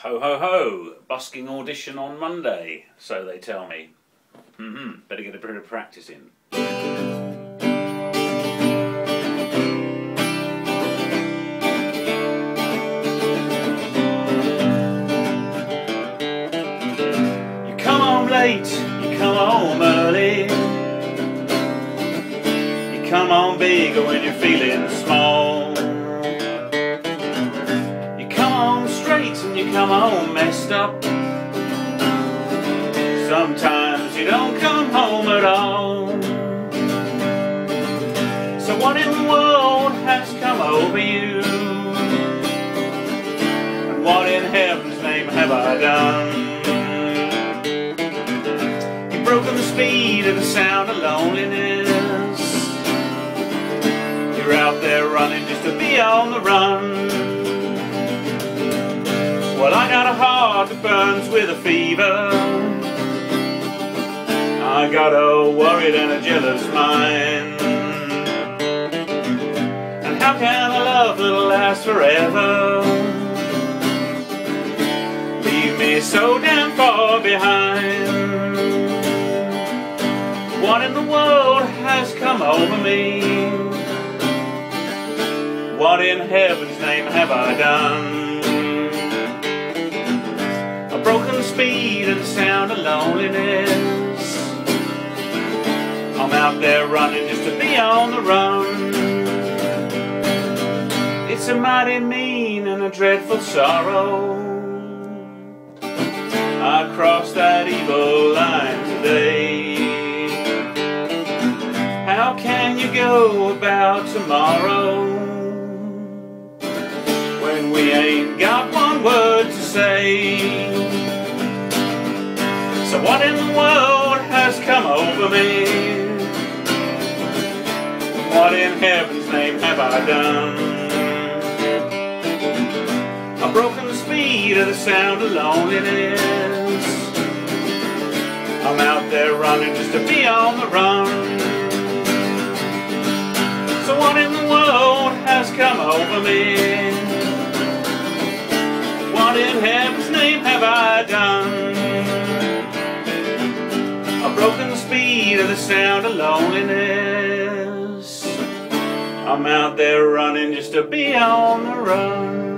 Ho ho ho! Busking audition on Monday, so they tell me. Better get a bit of practice in. You come home late, you come home early. You come home big when you're feeling small. And you come home messed up. Sometimes you don't come home at all. So what in the world has come over you? And what in heaven's name have I done? You've broken the speed of the sound of loneliness. You're out there running just to be on the run. Well, I got a heart that burns with a fever. I got a worried and a jealous mind. And how can a love that'll last forever leave me so damn far behind? What in the world has come over me? What in heaven's name have I done? I've broken the speed and the sound of loneliness. I'm out there running just to be on the run. It's a mighty mean and a dreadful sorrow. I crossed that evil line today. How can you go about tomorrow when we ain't got one word to say? So what in the world has come over me? What in heaven's name have I done? I've broken the speed of the sound of loneliness. I'm out there running just to be on the run. So what in the world has come over me? What in heaven's name have I done? I've broken the speed of the sound of loneliness. I'm out there running just to be on the run.